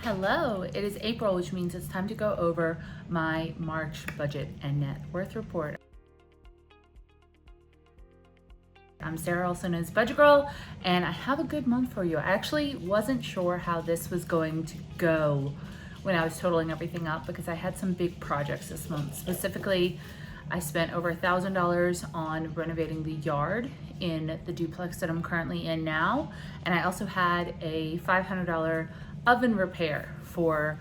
Hello, it is April, which means it's time to go over my March budget and net worth report. I'm Sarah, also known as Budget Girl, and I have a good month for you. I actually wasn't sure how this was going to go when I was totaling everything up because I had some big projects this month. Specifically, I spent over $1,000 on renovating the yard in the duplex that I'm currently in now, and I also had a $500 oven repair for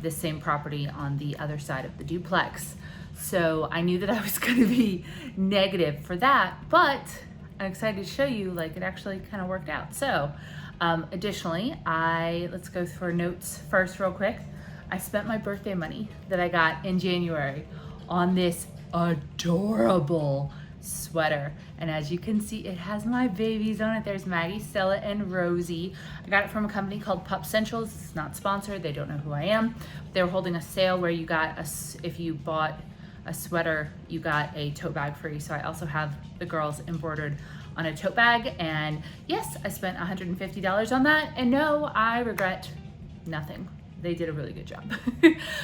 this same property on the other side of the duplex. So I knew that I was going to be negative for that, but I'm excited to show you like it actually kind of worked out. So additionally, let's go through notes first real quick. I spent my birthday money that I got in January on this adorable sweater, and as you can see, it has my babies on it. There's Maggie, Stella, and Rosie. I got it from a company called Pup Centrals. It's not sponsored, they don't know who I am. They were holding a sale where you got if you bought a sweater, you got a tote bag free. So I also have the girls embroidered on a tote bag, and yes, I spent $150 on that, and no, I regret nothing. They did a really good job.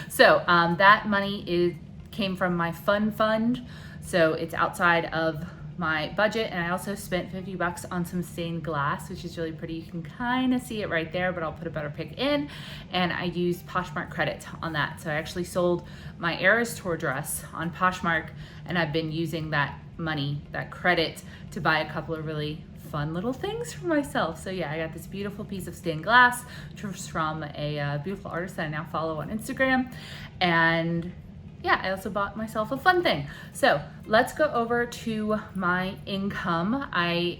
So that money came from my fund. So it's outside of my budget, and I also spent $50 on some stained glass, which is really pretty. You can kind of see it right there, but I'll put a better pic in. And I used Poshmark credit on that. So I actually sold my Eras tour dress on Poshmark, and I've been using that money, that credit, to buy a couple of really fun little things for myself. So yeah, I got this beautiful piece of stained glass, which was from a beautiful artist that I now follow on Instagram. And yeah, I also bought myself a fun thing. So let's go over to my income. I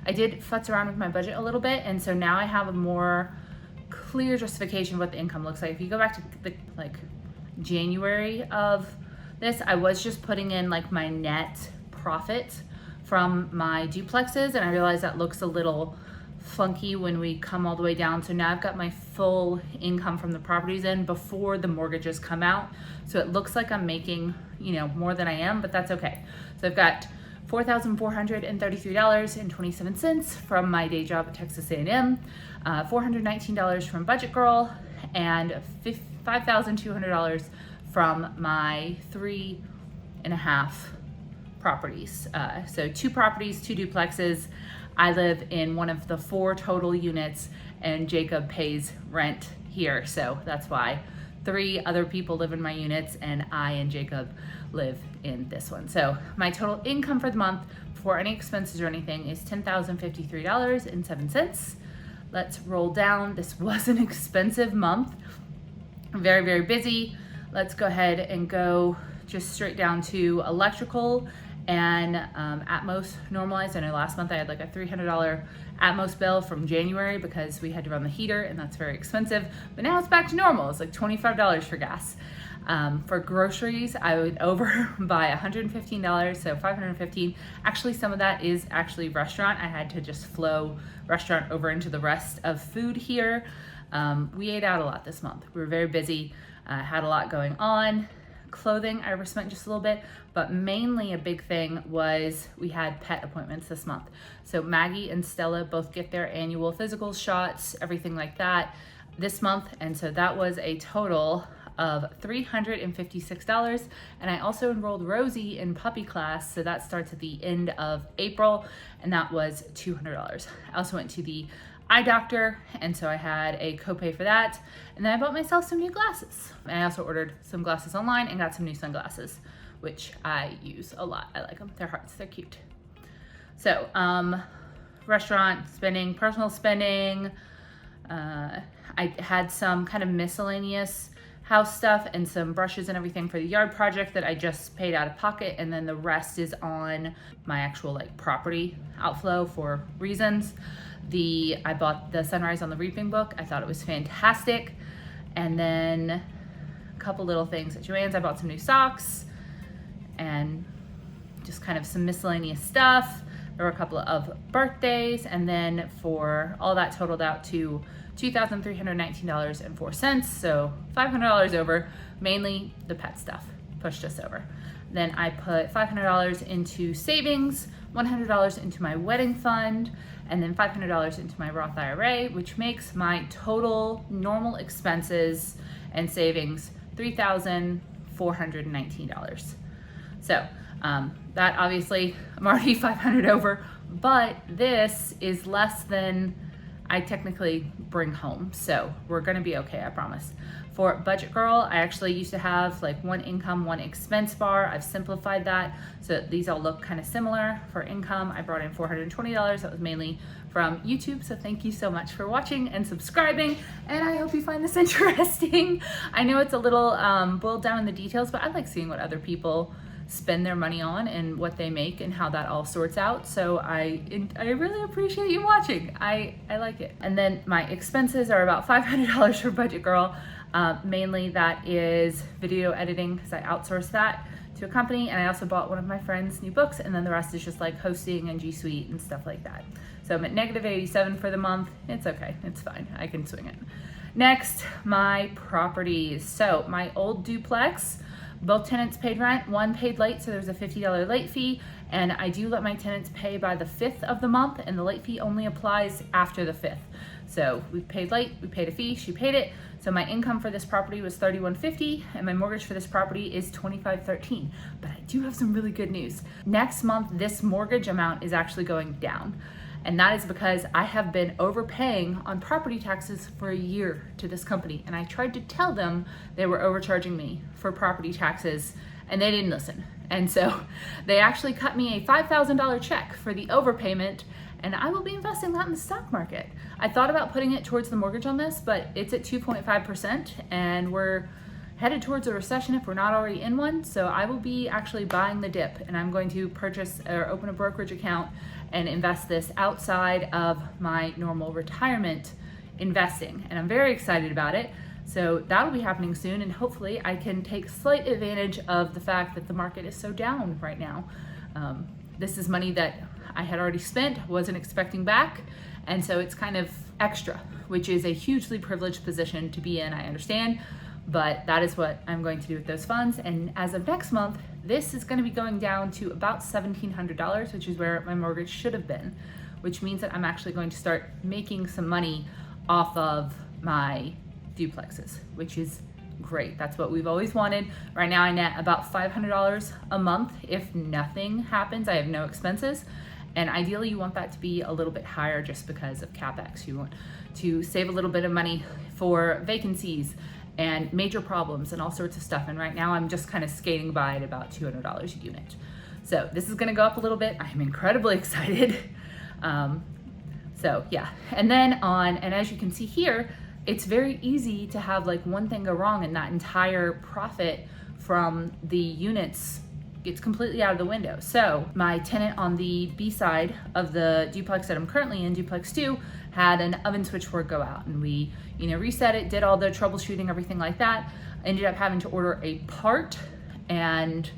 did futz around with my budget a little bit, and so now I have a more clear justification of what the income looks like. If you go back to the January of this, I was just putting in like my net profit from my duplexes, and I realized that looks a little funky when we come all the way down. So now I've got my full income from the properties in before the mortgages come out. So it looks like I'm making, more than I am, but that's okay. So I've got $4,433.27 from my day job at Texas A&M, $419 from Budget Girl, and $5,200 from my 3.5 properties. So 2 properties, 2 duplexes. I live in one of the 4 total units, and Jacob pays rent here. So that's why 3 other people live in my units, and I and Jacob live in this one. So my total income for the month before any expenses or anything is $10,053.07. Let's roll down. This was an expensive month. Very, very busy. Let's go ahead and go just straight down to electrical and Atmos normalized. I know last month I had like a $300 Atmos bill from January because we had to run the heater, and that's very expensive, but now it's back to normal. It's like $25 for gas. For groceries, I went over by $115, so $515. Actually, some of that is actually restaurant. I had to just flow restaurant over into the rest of food here. We ate out a lot this month. We were very busy, had a lot going on. Clothing, I overspent just a little bit, but mainly a big thing was we had pet appointments this month. So Maggie and Stella both get their annual physical shots, everything like that this month. And so that was a total of $356. And I also enrolled Rosie in puppy class. So that starts at the end of April, and that was $200. I also went to the eye doctor, and so I had a copay for that. And then I bought myself some new glasses. And I also ordered some glasses online and got some new sunglasses, which I use a lot. I like them. They're hearts. They're cute. So restaurant spending, personal spending. I had some kind of miscellaneous house stuff and some brushes and everything for the yard project that I just paid out of pocket, and then the rest is on my actual property outflow for reasons. I bought the Sunrise on the Reaping book. I thought it was fantastic. And then a couple little things at Joann's. I bought some new socks and just kind of some miscellaneous stuff. There were a couple of birthdays, and then for all that totaled out to $2,319.04. So $500 over, mainly the pet stuff pushed us over. Then I put $500 into savings, $100 into my wedding fund, and then $500 into my Roth IRA, which makes my total normal expenses and savings $3,419. So that obviously, I'm already 500 over, but this is less than I technically bring home. So we're gonna be okay, I promise. For Budget Girl, I actually used to have like one income, one expense bar. I've simplified that so that these all look kind of similar. For income, I brought in $420. That was mainly from YouTube. So thank you so much for watching and subscribing. And I hope you find this interesting. I know it's a little boiled down in the details, but I like seeing what other people spend their money on and what they make and how that all sorts out. So I really appreciate you watching. I like it. And then my expenses are about $500 for Budget Girl. Mainly that is video editing because I outsource that to a company, and I also bought one of my friend's new books, and then the rest is just like hosting and G Suite and stuff like that. So I'm at negative 87 for the month. It's okay, it's fine, I can swing it. Next, my properties. So my old duplex, both tenants paid rent, one paid late, so there's a $50 late fee, and I do let my tenants pay by the 5th of the month, and the late fee only applies after the 5th. So we paid late, we paid a fee, she paid it. So my income for this property was $31.50, and my mortgage for this property is $25.13. But I do have some really good news. Next month, this mortgage amount is actually going down. And that is because I have been overpaying on property taxes for a year to this company. And I tried to tell them they were overcharging me for property taxes, and they didn't listen. And so they actually cut me a $5,000 check for the overpayment, and I will be investing that in the stock market. I thought about putting it towards the mortgage on this, but it's at 2.5%, and we're headed towards a recession if we're not already in one. So I will be actually buying the dip, and I'm going to purchase or open a brokerage account and invest this outside of my normal retirement investing. And I'm very excited about it. So that'll be happening soon, and hopefully I can take slight advantage of the fact that the market is so down right now. This is money that I had already spent, wasn't expecting back, and so it's kind of extra, which is a hugely privileged position to be in, I understand, but that is what I'm going to do with those funds. And as of next month, this is going to be going down to about $1,700, which is where my mortgage should have been, which means that I'm actually going to start making some money off of my duplexes, which is great. That's what we've always wanted. Right now I net about $500 a month. If nothing happens, I have no expenses. And ideally you want that to be a little bit higher just because of CapEx. You want to save a little bit of money for vacancies and major problems and all sorts of stuff. And right now I'm just kind of skating by at about $200 a unit. So this is gonna go up a little bit. I'm incredibly excited. So yeah, and as you can see here, it's very easy to have like one thing go wrong and that entire profit from the units gets completely out of the window. So my tenant on the B side of the duplex that I'm currently in, duplex 2, had an oven switchboard go out, and we, reset it, did all the troubleshooting, everything like that. Ended up having to order a part, and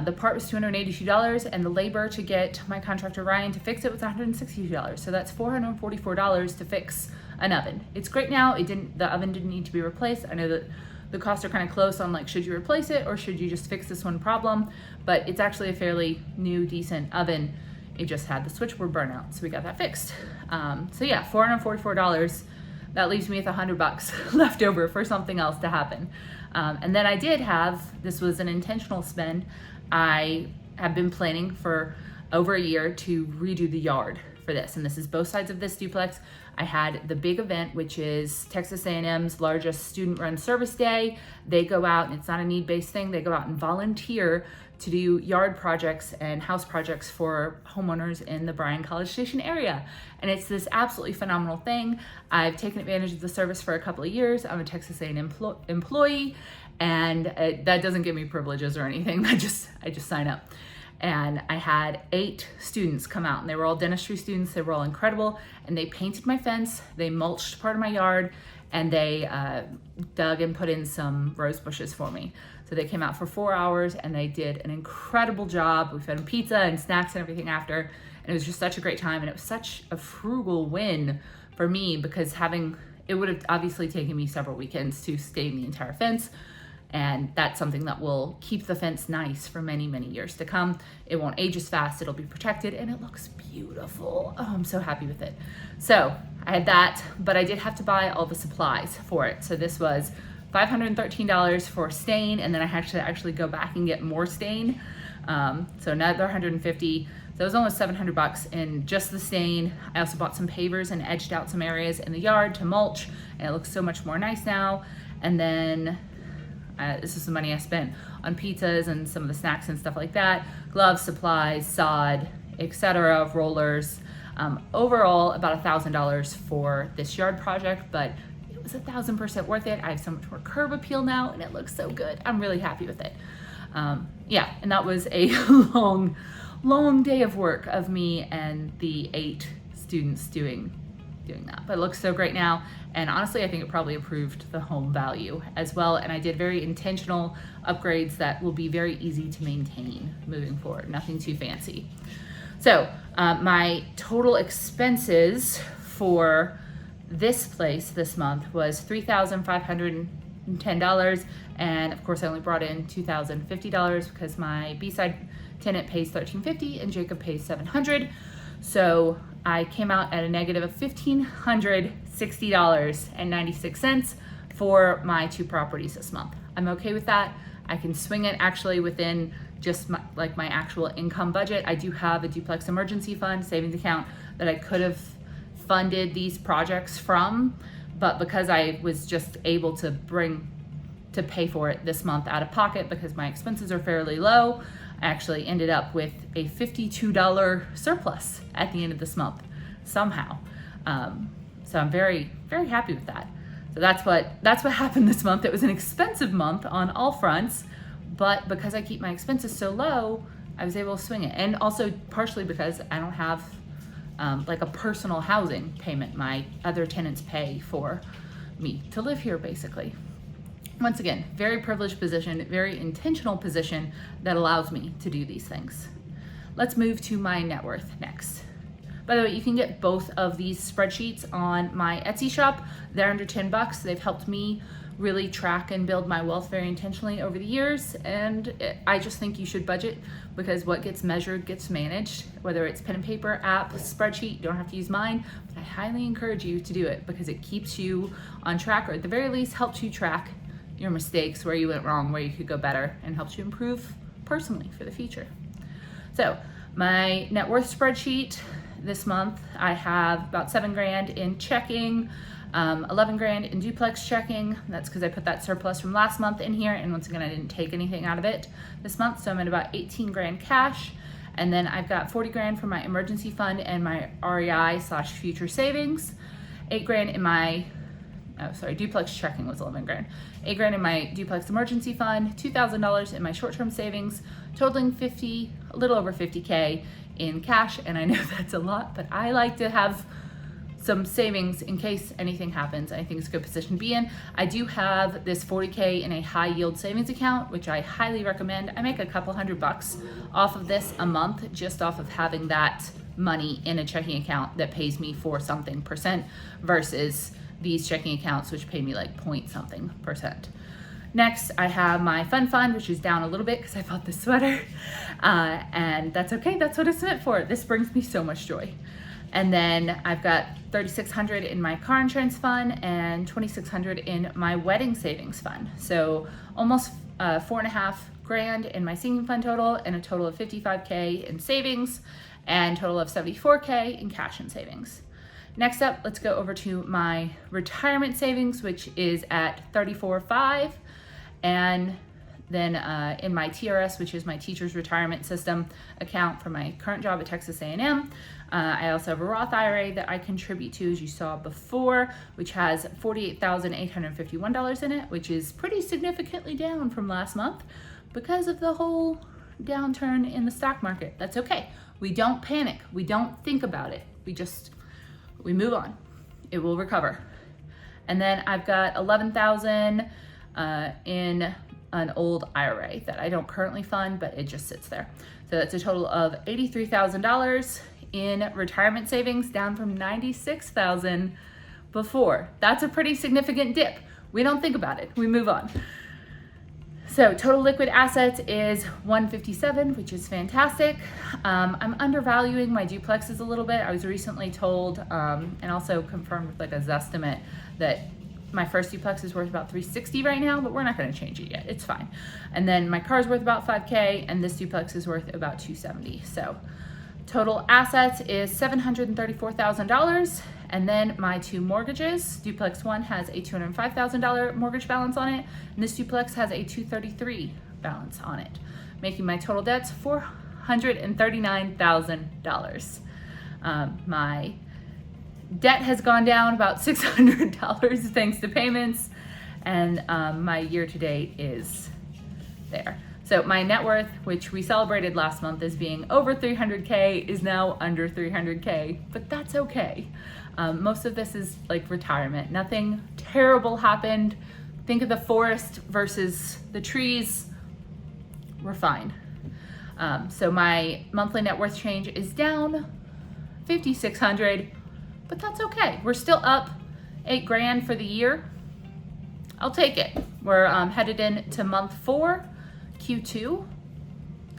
the part was $282, and the labor to get my contractor Ryan to fix it was $162. So that's $444 to fix an oven. It's great now. The oven didn't need to be replaced. I know that the costs are kind of close on like, should you replace it or should you just fix this one problem? But it's actually a fairly new, decent oven. It just had the switchboard burnout, so we got that fixed. So yeah, $444. That leaves me with $100 left over for something else to happen. And then I did have, this was an intentional spend. I have been planning for over a year to redo the yard for this, and this is both sides of this duplex. I had the big event, which is Texas A&M's largest student-run service day. They go out, and it's not a need-based thing, they go out and volunteer to do yard projects and house projects for homeowners in the Bryan College Station area. And it's this absolutely phenomenal thing. I've taken advantage of the service for a couple of years. I'm a Texas A&M employee, and that doesn't give me privileges or anything. I just sign up. And I had 8 students come out, and they were all dentistry students. They were all incredible, and they painted my fence, they mulched part of my yard, and they dug and put in some rose bushes for me. So they came out for 4 hours, and they did an incredible job. We fed them pizza and snacks and everything after, and it was just such a great time, and it was such a frugal win for me because it would have obviously taken me several weekends to stain the entire fence, And that's something that will keep the fence nice for many, many years to come. It won't age as fast, it'll be protected, and it looks beautiful. Oh, I'm so happy with it. So I had that, but I did have to buy all the supplies for it. So this was $513 for stain, and then I had to actually go back and get more stain. So another $150. So it was almost $700 in just the stain. I also bought some pavers and edged out some areas in the yard to mulch, and it looks so much more nice now. And then this is the money I spent on pizzas and some of the snacks and stuff like that. Gloves, supplies, sod, etc., rollers. Overall, about $1,000 for this yard project, but it was 1,000% worth it. I have so much more curb appeal now, and it looks so good. I'm really happy with it. Yeah, and that was a long day of work of me and the 8 students doing that. But it looks so great now, and honestly I think it probably improved the home value as well, and I did very intentional upgrades that will be very easy to maintain moving forward, nothing too fancy. So my total expenses for this place this month was $3,510, and of course I only brought in $2,050 because my B-side tenant pays $1,350 and Jacob pays $700. So I came out at a negative of $1,560.96 for my 2 properties this month. I'm okay with that. I can swing it actually within just my actual income budget. I do have a duplex emergency fund savings account that I could have funded these projects from, but because I was just able to pay for it this month out of pocket because my expenses are fairly low, I actually ended up with a $52 surplus at the end of this month somehow. So I'm very, very happy with that. So that's what happened this month. It was an expensive month on all fronts, but because I keep my expenses so low, I was able to swing it. And also partially because I don't have like a personal housing payment. My other tenants pay for me to live here basically. Once again, very privileged position, very intentional position that allows me to do these things. Let's move to my net worth next. By the way, you can get both of these spreadsheets on my Etsy shop. They're under $10. They've helped me really track and build my wealth very intentionally over the years, and I just think you should budget because what gets measured gets managed, whether it's pen and paper, app, spreadsheet. You don't have to use mine, but I highly encourage you to do it because it keeps you on track, or at the very least helps you track your mistakes, where you went wrong, where you could go better, and helps you improve personally for the future. So my net worth spreadsheet this month, I have about $7,000 in checking, $11,000 in duplex checking. That's because I put that surplus from last month in here, and once again I didn't take anything out of it this month, so I'm at about $18,000 cash. And then I've got $40,000 for my emergency fund and my REI/future savings, $8,000 in my duplex checking was $11,000. $8,000 in my duplex emergency fund, $2,000 in my short-term savings, totaling a little over $50K in cash. And I know that's a lot, but I like to have some savings in case anything happens. I think it's a good position to be in. I do have this $40K in a high yield savings account, which I highly recommend. I make a couple $100 off of this a month just off of having that money in a checking account that pays me 4 something percent versus these checking accounts which pay me like point something percent. Next, I have my fun, which is down a little bit because I bought this sweater, and that's okay. That's what it's meant for. This brings me so much joy. And then I've got $3,600 in my car insurance fund and $2,600 in my wedding savings fund. So almost $4,500 in my singing fund total, and a total of $55K in savings, and total of $74K in cash and savings. Next up, let's go over to my retirement savings, which is at $34,500. And then in my TRS, which is my teacher's retirement system account for my current job at Texas A&M, I also have a Roth IRA that I contribute to, as you saw before, which has $48,851 in it, which is pretty significantly down from last month because of the whole downturn in the stock market. That's okay. We don't panic. We don't think about it. We move on. It will recover. And then I've got $11,000 in an old IRA that I don't currently fund, but it just sits there. So that's a total of $83,000 in retirement savings, down from $96,000 before. That's a pretty significant dip. We don't think about it. We move on. So total liquid assets is 157, which is fantastic. I'm undervaluing my duplexes a little bit. I was recently told, and also confirmed with like a Zestimate, that my first duplex is worth about 360 right now, but we're not going to change it yet. It's fine. And then my car is worth about 5K, and this duplex is worth about 270. So total assets is $734,000. And then my two mortgages, duplex one has a $205,000 mortgage balance on it, and this duplex has a $233 balance on it, making my total debts $439,000. My debt has gone down about $600 thanks to payments, and my year-to-date is there. So my net worth, which we celebrated last month as being over 300K, is now under 300K, but that's okay. Most of this is like retirement. Nothing terrible happened. Think of the forest versus the trees. We're fine. So my monthly net worth change is down $5,600, but that's okay. We're still up $8,000 for the year. I'll take it. We're headed into month 4, Q2.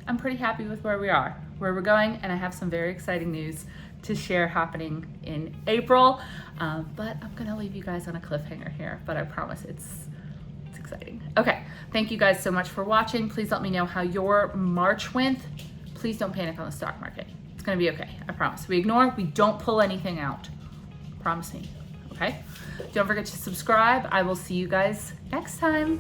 I'm pretty happy with where we are, where we're going, and I have some very exciting news to share happening in April. But I'm gonna leave you guys on a cliffhanger here, but I promise it's exciting. Okay, thank you guys so much for watching. Please let me know how your March went. Please don't panic on the stock market. It's gonna be okay, I promise. We don't pull anything out. Promise me, okay? Don't forget to subscribe. I will see you guys next time.